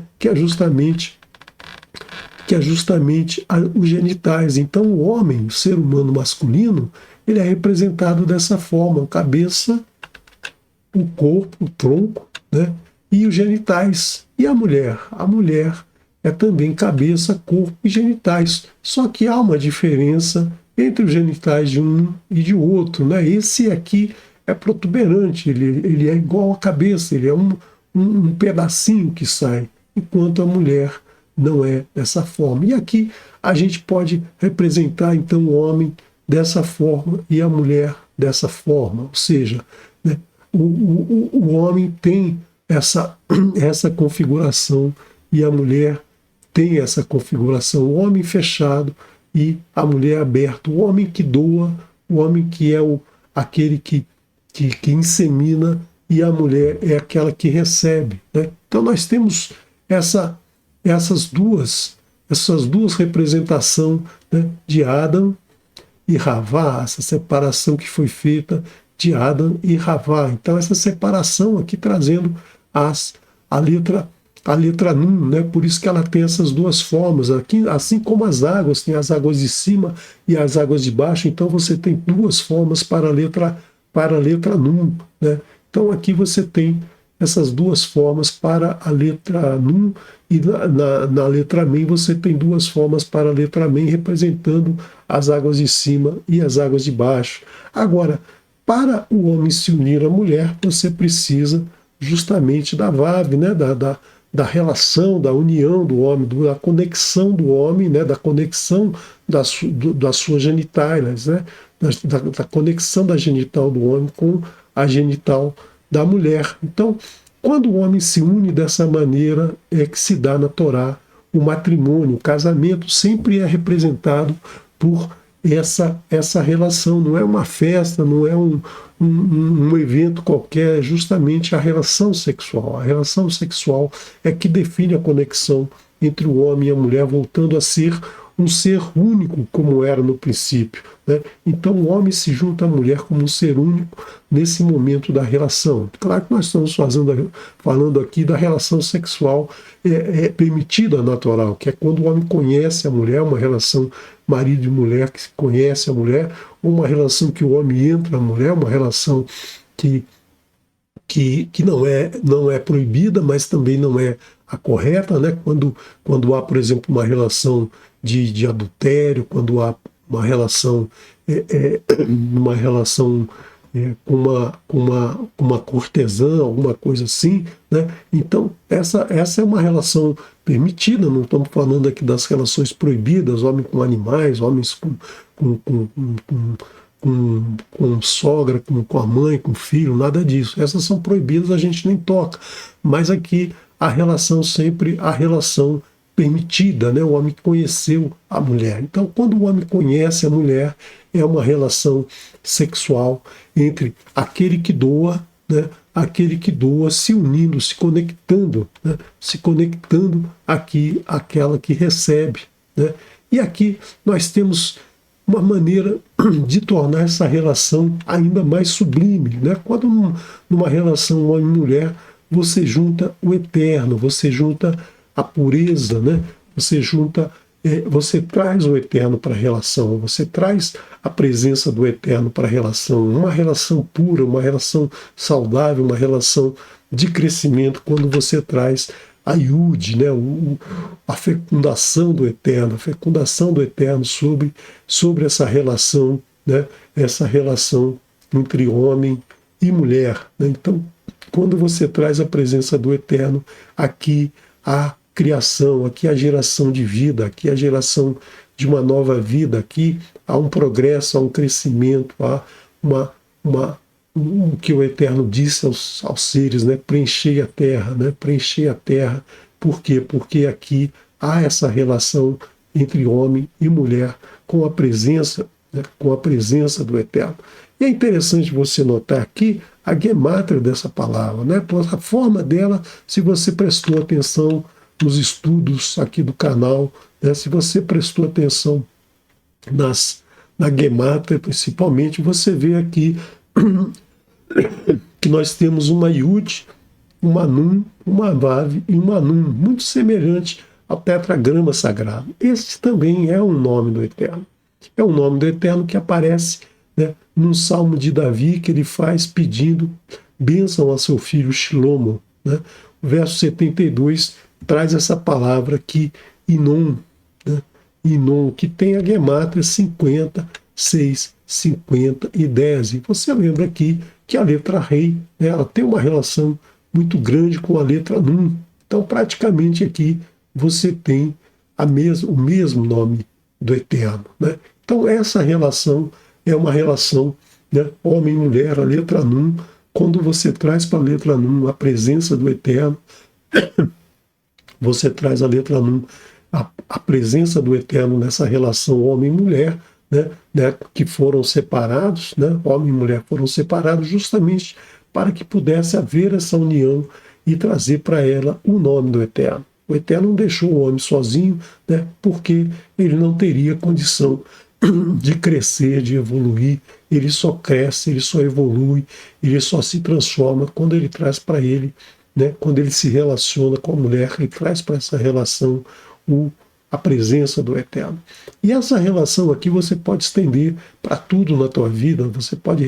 os genitais. Então o homem, o ser humano masculino, ele é representado dessa forma: a cabeça, o corpo, o tronco, né, e os genitais. E a mulher? A mulher é também cabeça, corpo e genitais. Só que há uma diferença entre os genitais de um e de outro, né? Esse aqui é protuberante, ele é igual à cabeça, ele é um pedacinho que sai, enquanto a mulher não é dessa forma. E aqui a gente pode representar então o homem dessa forma e a mulher dessa forma, ou seja, né, o homem tem essa configuração e a mulher tem essa configuração, o homem fechado e a mulher aberta, o homem que doa, o homem que é aquele que insemina, e a mulher é aquela que recebe, né? Então nós temos essas duas representações, né, de Adam e Havá, essa separação que foi feita de Adam e Havá. Então essa separação aqui trazendo a letra Nun, né? Por isso que ela tem essas duas formas. Aqui, assim como as águas, tem as águas de cima e as águas de baixo, então você tem duas formas para a letra Nun, né? Então aqui você tem essas duas formas para a letra Nun, e na letra Men você tem duas formas para a letra Men, representando as águas de cima e as águas de baixo. Agora, para o homem se unir à mulher, você precisa justamente da Vav, né? da relação, da união do homem, da conexão do homem, né, da conexão das suas genitais, né, da conexão da genital do homem com a genital da mulher. Então, quando o homem se une dessa maneira, é que se dá na Torá o matrimônio, o casamento sempre é representado por essa relação, não é uma festa, não é um evento qualquer, é justamente a relação sexual. A relação sexual é que define a conexão entre o homem e a mulher, voltando a ser um ser único, como era no princípio, né? Então o homem se junta à mulher como um ser único nesse momento da relação. Claro que nós estamos falando aqui da relação sexual permitida, natural, que é quando o homem conhece a mulher, uma relação marido e mulher que se conhece a mulher, ou uma relação que o homem entra na mulher, uma relação que não é proibida, mas também não é a correta, né? Quando há, por exemplo, uma relação de adultério, quando há uma relação com uma cortesã, alguma coisa assim, né? Então essa é uma relação permitida. Não estamos falando aqui das relações proibidas, homens com animais, homens com sogra, com a mãe, com o filho, nada disso. Essas são proibidas, a gente nem toca. Mas aqui a relação sempre, a relação permitida, né? O homem conheceu a mulher. Então, quando o homem conhece a mulher, é uma relação sexual entre aquele que doa, né? Aquele que doa, se unindo, se conectando, né? Se conectando aqui àquela que recebe, né? E aqui nós temos uma maneira de tornar essa relação ainda mais sublime, né? Quando numa relação homem-mulher, você junta o eterno, você junta a pureza, né? Você traz o eterno para a relação, você traz a presença do eterno para a relação, uma relação pura, uma relação saudável, uma relação de crescimento, quando você traz a Yud, né? A fecundação do eterno, sobre essa relação, né? Essa relação entre homem e mulher, né? Então, quando você traz a presença do eterno, aqui há criação, aqui há geração de vida, aqui há geração de uma nova vida, aqui há um progresso, há um crescimento, há o que o Eterno disse aos seres, né? Preenchei a terra, né? Preenchei a terra. Por quê? Porque aqui há essa relação entre homem e mulher com a presença, né? Com a presença do Eterno. E é interessante você notar aqui a gemátria dessa palavra, né? A forma dela, se você prestou atenção nos estudos aqui do canal, né? Se você prestou atenção na gemátria, principalmente, você vê aqui que nós temos uma Yud, uma Nun, uma Vav e uma Nun, muito semelhante ao tetragrama sagrado. Esse também é um nome do Eterno. É um nome do Eterno que aparece, né, num salmo de Davi que ele faz pedindo bênção a seu filho Shilomo, né? O verso 72 traz essa palavra aqui, Inon, né? Inon, que tem a gemátria 50, 6, 50 e 10. E você lembra aqui que a letra Rei, né, ela tem uma relação muito grande com a letra Nun. Então, praticamente aqui você tem o mesmo nome do Eterno, né? Então, essa relação é uma relação, né, homem e mulher, a letra Nun. Quando você traz para a letra Nun a presença do Eterno, você traz a letra Nun, a presença do Eterno nessa relação homem e mulher, né, que foram separados, né, homem e mulher foram separados justamente para que pudesse haver essa união e trazer para ela o nome do Eterno. O Eterno não deixou o homem sozinho, né, porque ele não teria condição de crescer, de evoluir. Ele só cresce, ele só evolui, ele só se transforma quando ele traz para ele, né, quando ele se relaciona com a mulher, ele traz para essa relação a presença do Eterno. E essa relação aqui você pode estender para tudo na tua vida, você pode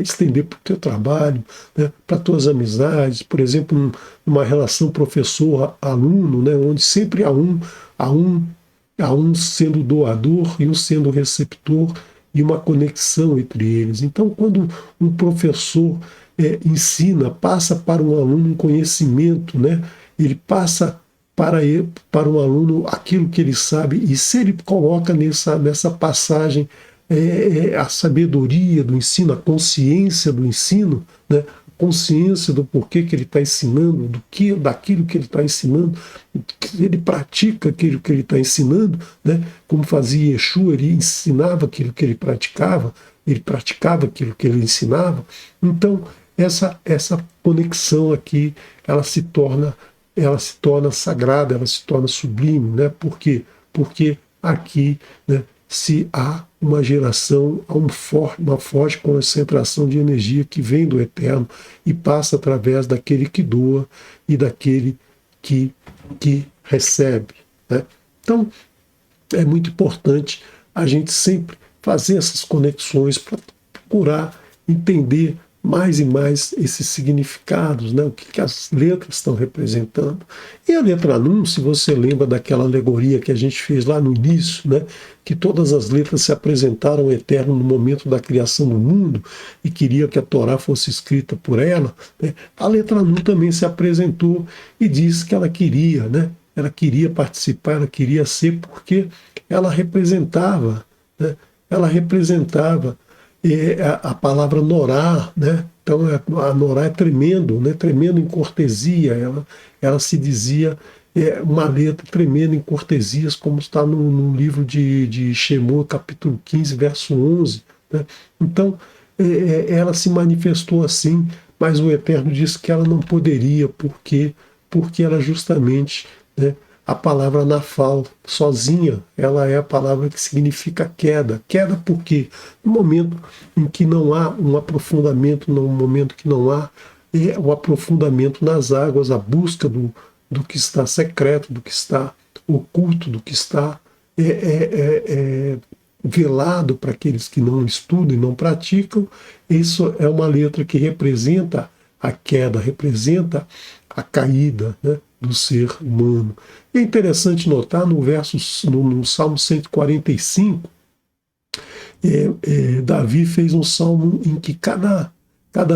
estender para o teu trabalho, né, para tuas amizades, por exemplo, uma relação professor-aluno, né, onde sempre há um sendo doador e um sendo receptor e uma conexão entre eles. Então, quando um professor ensina, passa para um aluno um conhecimento, né, ele passa para um aluno aquilo que ele sabe, e se ele coloca nessa passagem a sabedoria do ensino, a consciência do ensino, né? Consciência do porquê que ele está ensinando, daquilo que ele está ensinando, ele pratica aquilo que ele está ensinando, né? Como fazia Yeshua, ele ensinava aquilo que ele praticava aquilo que ele ensinava. Então, essa conexão aqui, ela se torna sagrada, ela se torna sublime, né? Por quê? Porque aqui, né, se há uma geração, há uma forte concentração de energia que vem do Eterno e passa através daquele que doa e daquele que recebe, né? Então, é muito importante a gente sempre fazer essas conexões para procurar entender mais e mais esses significados, né? O que as letras estão representando. E a letra Nun, se você lembra daquela alegoria que a gente fez lá no início, né? Que todas as letras se apresentaram ao Eterno no momento da criação do mundo e queria que a Torá fosse escrita por ela, né? A letra Nun também se apresentou e disse que ela queria, né? Ela queria participar, ela queria ser, porque ela representava, né? Ela representava a palavra Norá, né? Então a Norá é tremendo, né? Tremendo em cortesia. Ela se dizia uma letra tremenda em cortesias, como está no livro de Shemot, capítulo 15, verso 11. Né? Então ela se manifestou assim, mas o Eterno disse que ela não poderia, porque ela justamente, né, a palavra nafal, sozinha, ela é a palavra que significa queda. Queda por quê? No momento em que não há um aprofundamento, no momento que não há o aprofundamento nas águas, a busca do que está secreto, do que está oculto, do que está velado para aqueles que não estudam e não praticam. Isso é uma letra que representa a queda, representa a caída, né, do ser humano. E é interessante notar no Salmo 145, Davi fez um salmo em que cada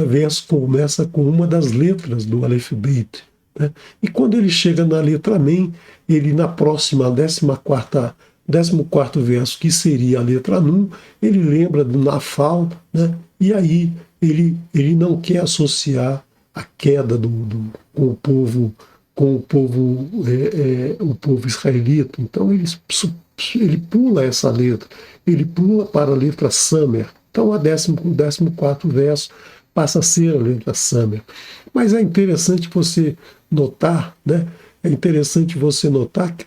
verso começa com uma das letras do Aleph Beit, né? E quando ele chega na letra Mem, ele na próxima, 14º verso, que seria a letra Nun, ele lembra do Nafal, né? E aí ele não quer associar a queda com o povo o povo israelita. Então ele pula essa letra, ele pula para a letra Samer. Então o 14º verso passa a ser a letra Samer. Mas é interessante você notar, né? É interessante você notar que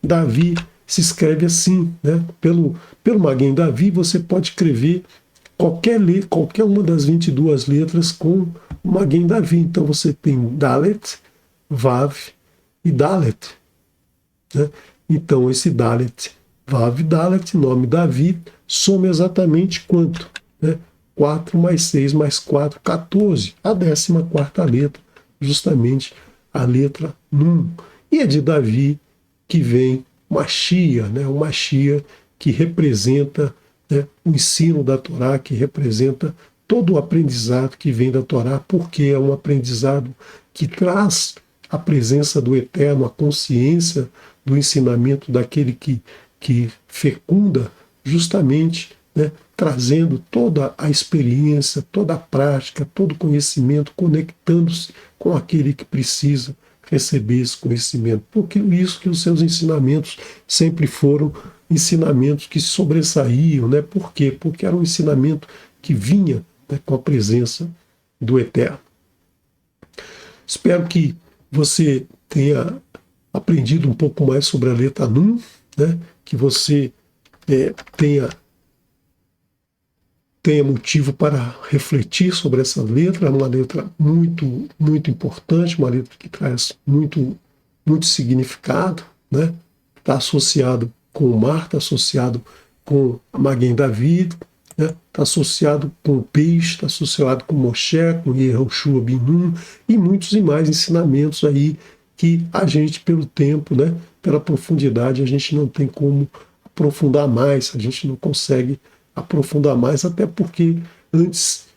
Davi se escreve assim, né? Pelo Maguen Davi você pode escrever qualquer uma das 22 letras com o Maguen Davi. Então você tem Dalet, Vav e Dalet, né? Então esse Dalet, Vav e Dalet, nome Davi, soma exatamente quanto? Né? 4 mais 6 mais 4, 14. A 14ª letra, justamente a letra Nun. E é de Davi que vem Mashiach, né? O Mashiach que representa, né, o ensino da Torá, que representa todo o aprendizado que vem da Torá, porque é um aprendizado que traz a presença do Eterno, a consciência do ensinamento daquele que fecunda, justamente, né, trazendo toda a experiência, toda a prática, todo o conhecimento, conectando-se com aquele que precisa receber esse conhecimento. Porque isso que os seus ensinamentos sempre foram ensinamentos que sobressaíam, né? Por quê? Porque era um ensinamento que vinha, né, com a presença do Eterno. Espero que você tenha aprendido um pouco mais sobre a letra Nun, né? Que você tenha motivo para refletir sobre essa letra. É uma letra muito, muito importante, uma letra que traz muito, muito significado, né? Está associado com o mar, está associado com a Maguen Davi, né? Está associado com o peixe, está associado com Moshe, com Yehoshua bin Nun e muitos e mais ensinamentos aí que a gente, pelo tempo, né, pela profundidade, a gente não tem como aprofundar mais, a gente não consegue aprofundar mais, até porque antes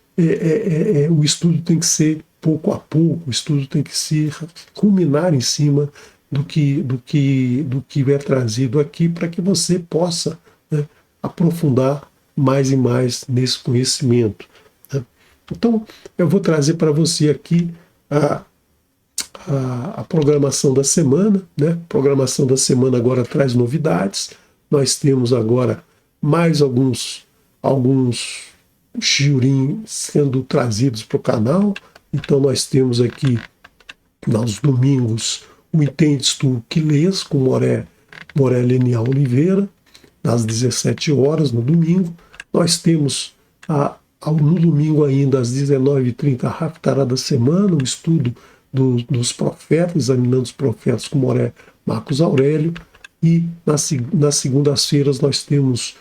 o estudo tem que ser pouco a pouco, o estudo tem que se culminar em cima do que é trazido aqui, para que você possa, né, aprofundar mais e mais nesse conhecimento, né? Então, eu vou trazer para você aqui a programação da semana, né? A programação da semana agora traz novidades. Nós temos agora mais alguns shiurim sendo trazidos para o canal. Então nós temos aqui nos domingos o Entendes Tu que Lês com Moré Lenial Oliveira, às 17 horas no domingo. Nós temos no domingo ainda às 19h30 a Haftará da semana, o estudo dos profetas, examinando os profetas com Moré Marcos Aurélio. E nas segundas-feiras nós temos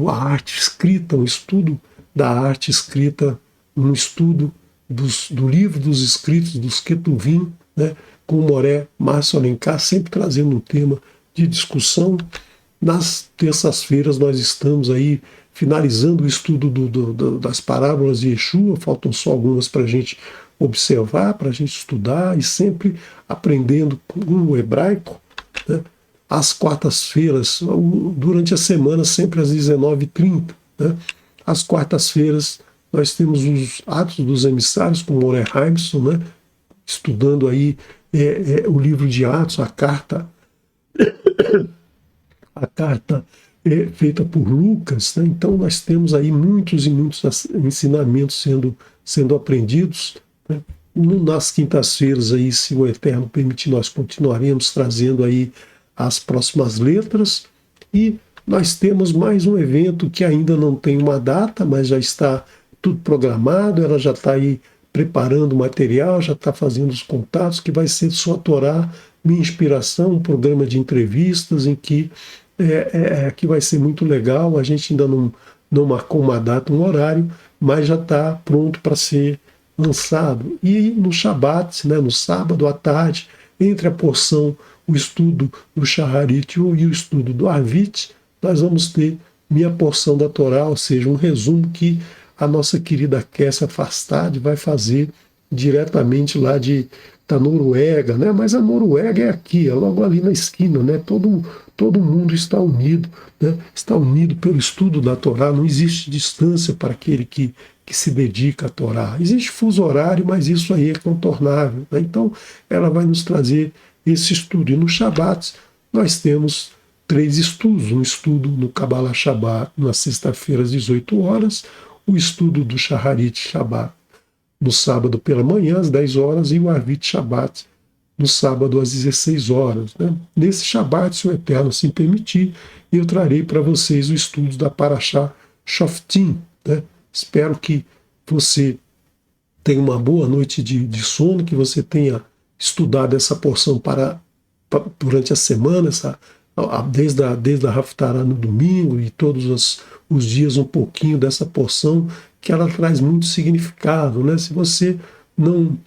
a arte escrita, um estudo da arte escrita, um estudo do livro dos escritos dos Ketuvim, né, com Moré Márcio Alencar, sempre trazendo um tema de discussão. Nas terças-feiras nós estamos aí finalizando o estudo das parábolas de Yeshua, faltam só algumas para a gente observar, para a gente estudar, e sempre aprendendo o hebraico, né? Às quartas-feiras, durante a semana, sempre às 19h30. Né? Às quartas-feiras, nós temos os Atos dos Emissários com Moré Heimson, né? Estudando aí o livro de Atos, a carta feita por Lucas, né? Então nós temos aí muitos e muitos ensinamentos sendo aprendidos, né? Nas quintas-feiras, aí, se o Eterno permitir, nós continuaremos trazendo aí as próximas letras. E nós temos mais um evento que ainda não tem uma data, mas já está tudo programado. Ela já está aí preparando o material, já está fazendo os contatos, que vai ser Sua Torá, Minha Inspiração, um programa de entrevistas em que vai ser muito legal. A gente ainda não marcou uma data, um horário, mas já está pronto para ser lançado. E no Shabat, né, no sábado à tarde, entre a porção, o estudo do Shaharit e o estudo do Arvit, nós vamos ter Minha Porção da Torá, ou seja, um resumo que a nossa querida Kessia Fastad vai fazer diretamente lá da Noruega, né? Mas a Noruega é aqui, é logo ali na esquina, né? Todo mundo está unido, né? Está unido pelo estudo da Torá, não existe distância para aquele que se dedica à Torá. Existe fuso horário, mas isso aí é contornável, né? Então, ela vai nos trazer esse estudo. E no Shabat, nós temos 3 estudos. Um estudo no Kabbalah Shabbat, na sexta-feira, às 18 horas, o estudo do Shaharit Shabbat, no sábado pela manhã, às 10 horas, e o Arvit Shabbat, no sábado, às 16 horas. Né? Nesse Shabbat, se o Eterno assim permitir, eu trarei para vocês o estudo da Parashá Shoftim, né? Espero que você tenha uma boa noite de sono, que você tenha estudado essa porção durante a semana, desde a Haftará no domingo e todos os dias um pouquinho dessa porção, que ela traz muito significado, né? Se você não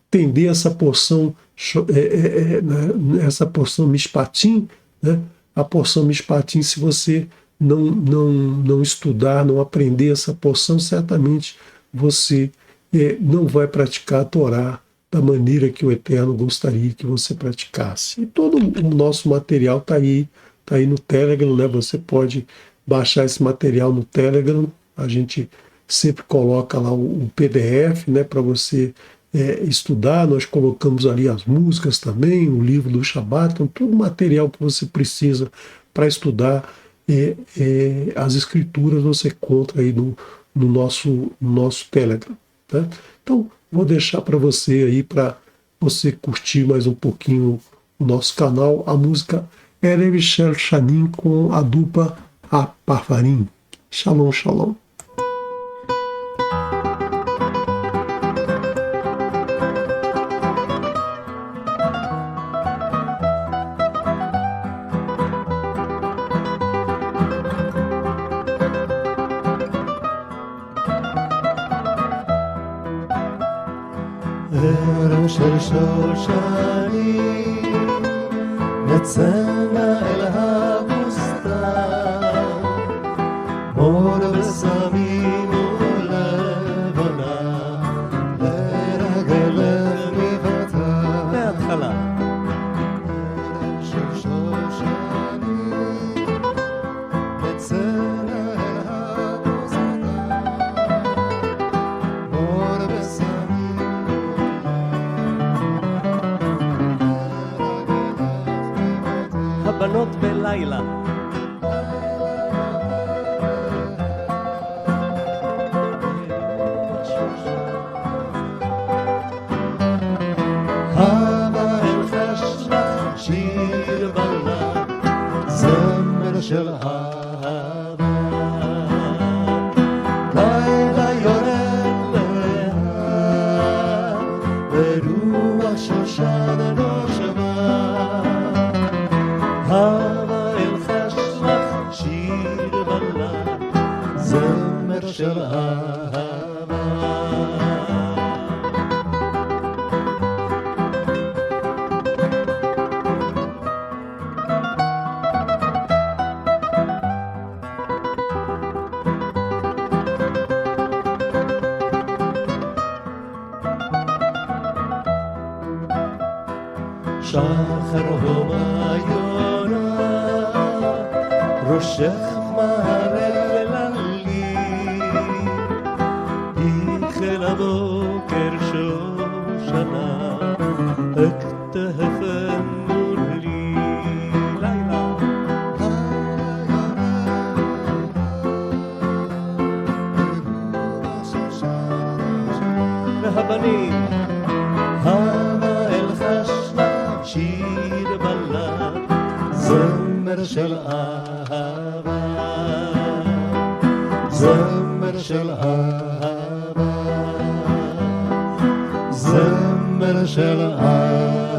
entender essa porção Mishpatim, né? A porção Mishpatim, se você não estudar, não aprender essa porção, certamente você não vai praticar a Torá da maneira que o Eterno gostaria que você praticasse. E todo o nosso material está aí no Telegram, né? Você pode baixar esse material no Telegram. A gente sempre coloca lá o PDF, né, para você estudar. Nós colocamos ali as músicas também, o livro do Shabat, então todo o material que você precisa para estudar as escrituras você encontra aí no nosso Telegram. Tá? Então, vou deixar para você aí, para você curtir mais um pouquinho o nosso canal, a música Erev Shel Shanim com a dupla Parvarim. Shalom, shalom. ערב של שושנים נצאנה אל הבוסתן מור ושמים ולבנה הלילה. הבה אלחש לך שיר בלד, זמר של אהבה. לילה יורד לאט, ורוח שושן נושבה. הבה אלחש לך שיר בלד, זמר של אהבה. שחר הומה יונה, ראשך מערב לי, החל הבוקר שושנה, אכתפנו לי. לילה והבנים הבה אלחש שיר בלד, זמר של אהבה. זמר של אהבה, זמר של אהבה.